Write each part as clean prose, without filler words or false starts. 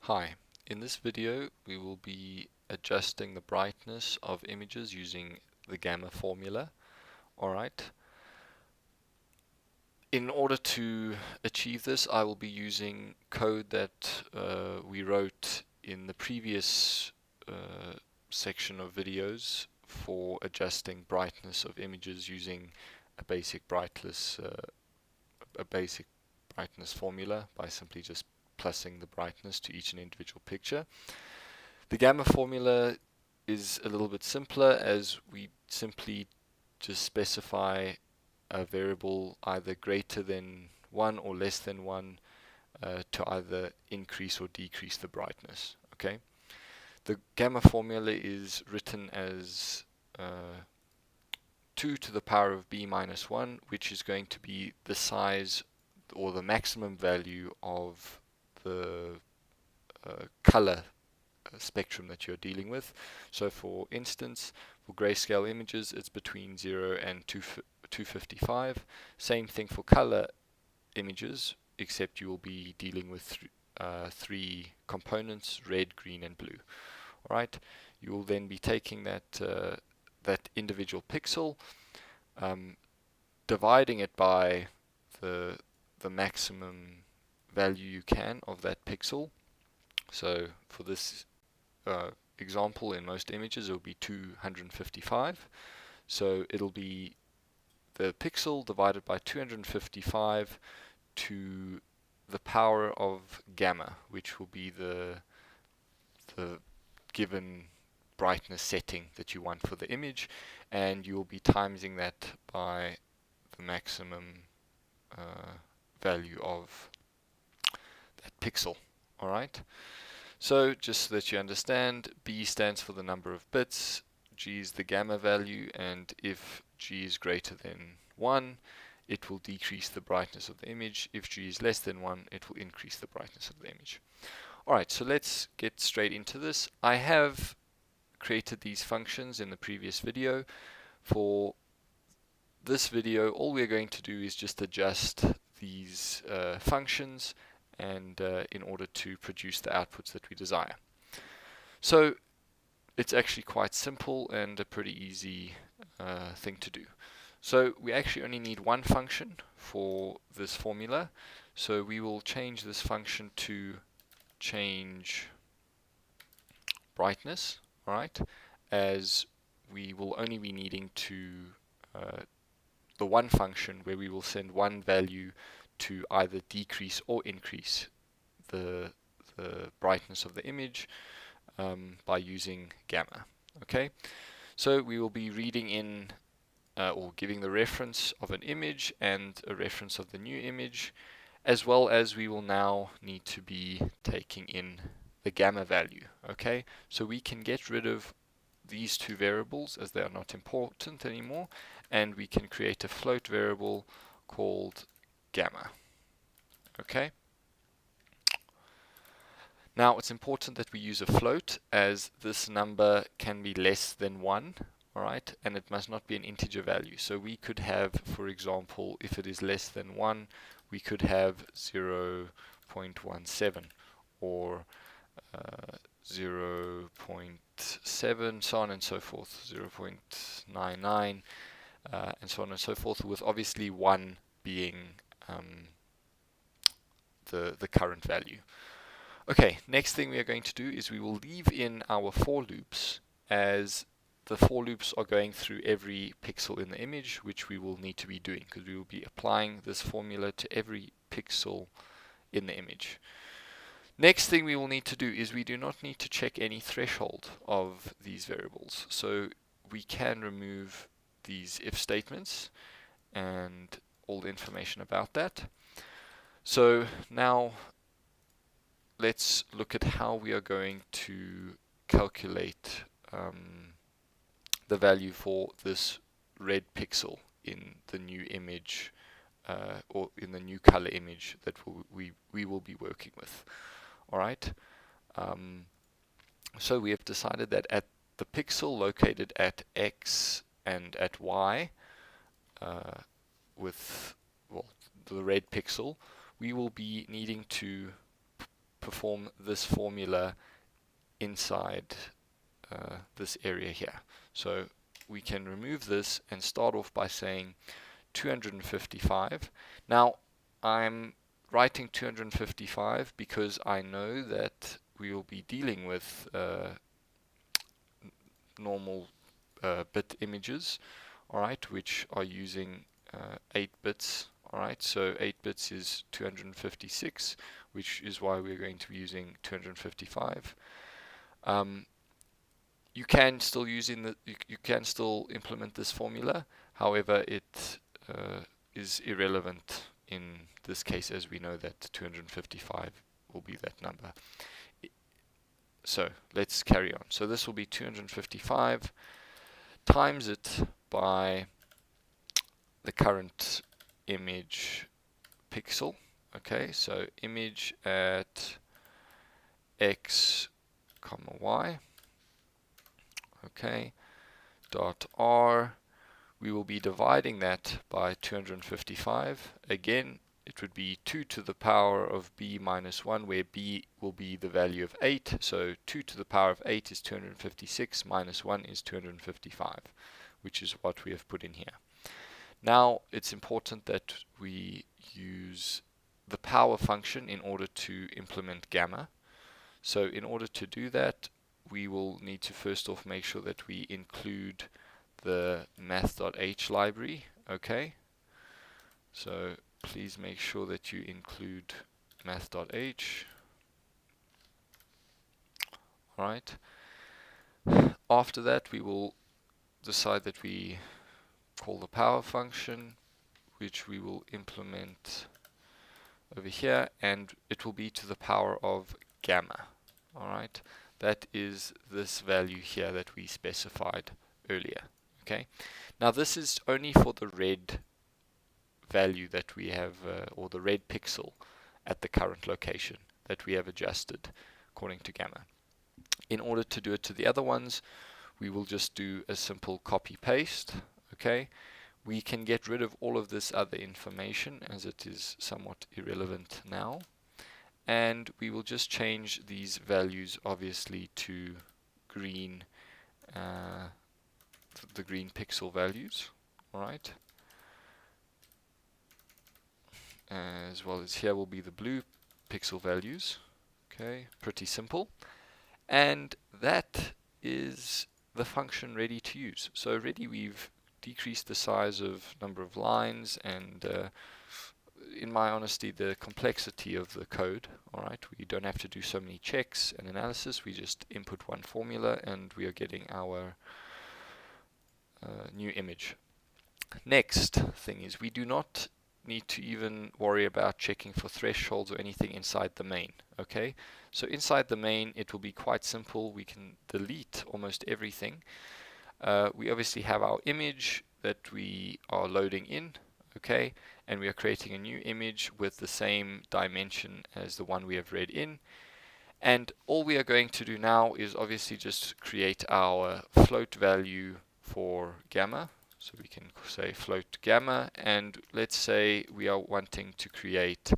Hi, in this video we will be adjusting the brightness of images using the gamma formula. Alright, in order to achieve this I will be using code that we wrote in the previous section of videos for adjusting brightness of images using a basic brightness formula by simply just plussing the brightness to each and individual picture. The gamma formula is a little bit simpler, as we simply just specify a variable either greater than 1 or less than 1 to either increase or decrease the brightness. Okay. The gamma formula is written as 2 to the power of b minus 1, which is going to be the size or the maximum value of the color spectrum that you're dealing with. So for instance, for grayscale images it's between 0 and 255. Same thing for color images, except you will be dealing with three components: red, green and blue. Alright, you will then be taking that individual pixel, dividing it by the maximum value you can of that pixel. So for this example, in most images it will be 255. So it'll be the pixel divided by 255 to the power of gamma, which will be the given brightness setting that you want for the image, and you will be timesing that by the maximum value of that pixel. Alright, so just so that you understand, B stands for the number of bits, G is the gamma value, and if G is greater than 1, it will decrease the brightness of the image. If G is less than 1, it will increase the brightness of the image. Alright, so let's get straight into this. I have created these functions in the previous video. For this video, all we're going to do is just adjust these functions and in order to produce the outputs that we desire. So it's actually quite simple and a pretty easy thing to do. So we actually only need one function for this formula. So we will change this function to change brightness, alright, as we will only be needing to the one function where we will send one value to either decrease or increase the brightness of the image by using gamma. Okay, so we will be reading in or giving the reference of an image and a reference of the new image, as well as we will now need to be taking in the gamma value. Okay, so we can get rid of these two variables as they are not important anymore, and we can create a float variable called gamma. Okay, now it's important that we use a float, as this number can be less than 1, alright, and it must not be an integer value. So we could have, for example, if it is less than 1, we could have 0.17 or 0.7, so on and so forth, 0.99, and so on and so forth, with obviously 1 being the current value. Okay, next thing we are going to do is we will leave in our for loops, as the for loops are going through every pixel in the image, which we will need to be doing because we will be applying this formula to every pixel in the image. Next thing we will need to do is we do not need to check any threshold of these variables. So we can remove these if statements and all the information about that. So now let's look at how we are going to calculate the value for this red pixel in the new image or in the new color image that we will be working with. Alright, so we have decided that at the pixel located at X and at Y with the red pixel, we will be needing to perform this formula inside this area here. So we can remove this and start off by saying 255. Now I'm writing 255 because I know that we will be dealing with normal bit images, alright, which are using 8 bits. Alright, so 8 bits is 256, which is why we're going to be using 255. You can still you can still implement this formula. However, it is irrelevant in this case, as we know that 255 will be that number. So let's carry on. So this will be 255 times it by the current image pixel. Okay, so image at x comma y. Okay, dot r. We will be dividing that by 255. Again, it would be 2 to the power of b minus 1, where b will be the value of 8. So 2 to the power of 8 is 256, minus 1 is 255, which is what we have put in here. Now, it's important that we use the power function in order to implement gamma. So in order to do that, we will need to first off make sure that we include the math.h library. Okay, so please make sure that you include math.h. Alright, after that we will decide that we call the power function, which we will implement over here, and it will be to the power of gamma. Alright, that is this value here that we specified earlier. Okay, now this is only for the red value that we have, or the red pixel at the current location that we have adjusted according to gamma. In order to do it to the other ones, we will just do a simple copy paste. Okay, we can get rid of all of this other information as it is somewhat irrelevant now, and we will just change these values obviously to green, the green pixel values. Alright, as well as here will be the blue pixel values. Okay, pretty simple, and that is the function ready to use. So already we've decreased the size of number of lines and in my honesty the complexity of the code. Alright, we don't have to do so many checks and analysis, we just input one formula and we are getting our new image. Next thing is we do not need to even worry about checking for thresholds or anything inside the main. Okay, so inside the main it will be quite simple. We can delete almost everything. We obviously have our image that we are loading in, okay, and we are creating a new image with the same dimension as the one we have read in, and all we are going to do now is obviously just create our float value for gamma. So we can say float gamma, and let's say we are wanting to create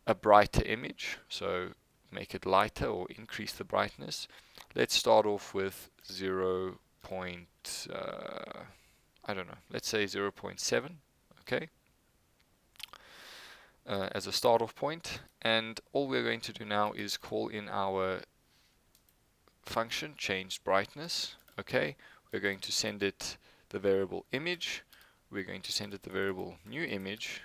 a brighter image, so make it lighter or increase the brightness. Let's start off with 0. I don't know, let's say 0.7, okay, as a start off point, and all we're going to do now is call in our function changed brightness. Okay, we're going to send it the variable image, we're going to send it the variable new image,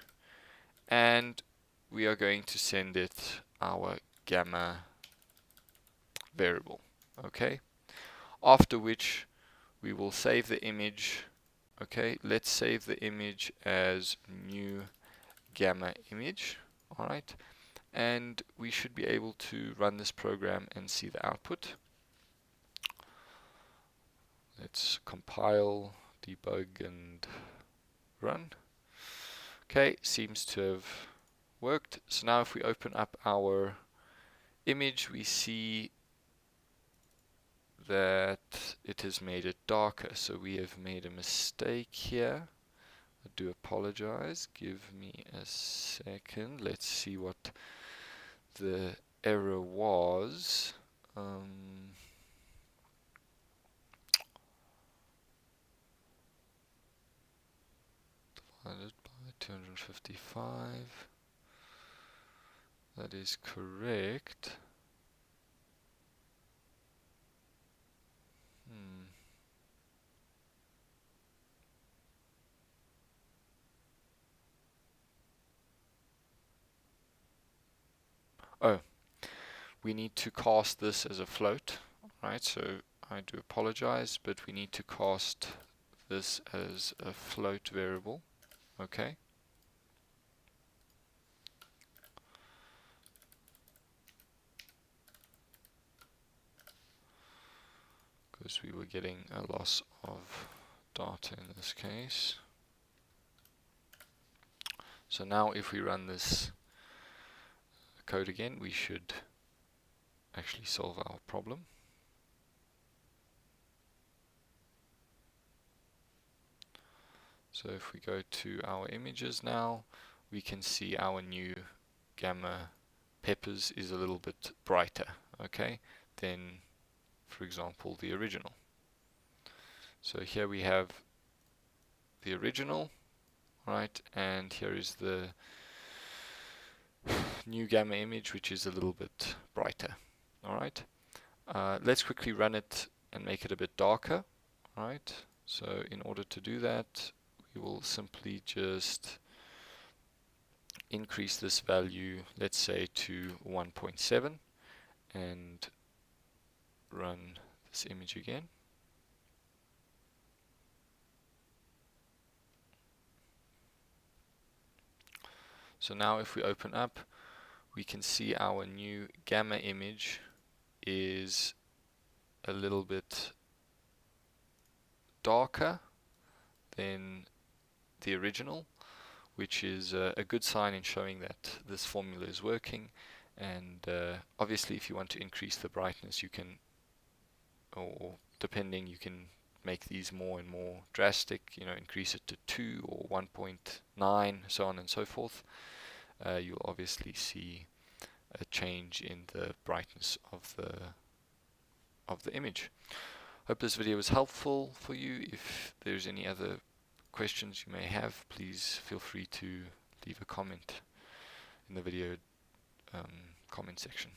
and we are going to send it our gamma variable. Okay, after which we will save the image. Okay, let's save the image as new gamma image. Alright, and we should be able to run this program and see the output. Let's compile, debug, and run. Okay, seems to have worked. So now if we open up our image, we see that it has made it darker. So we have made a mistake here. I do apologize. Give me a second. Let's see what the error was divided by 255. That is correct. Oh, we need to cast this as a float, right? So I do apologize, but we need to cast this as a float variable, okay? Because we were getting a loss of data in this case. So now if we run this code again, we should actually solve our problem. So if we go to our images now, we can see our new gamma peppers is a little bit brighter, okay, than, for example, the original. So here we have the original, right, and here is the new gamma image, which is a little bit brighter. All right, let's quickly run it and make it a bit darker. All right, so in order to do that, we will simply just increase this value, let's say to 1.7, and run this image again. So now if we open up, we can see our new gamma image is a little bit darker than the original, which is a good sign in showing that this formula is working. And obviously if you want to increase the brightness, you can, or depending, you can make these more and more drastic, you know, increase it to 2 or 1.9, so on and so forth. You'll obviously see a change in the brightness of the image. Hope this video was helpful for you. If there's any other questions you may have, please feel free to leave a comment in the video comment section.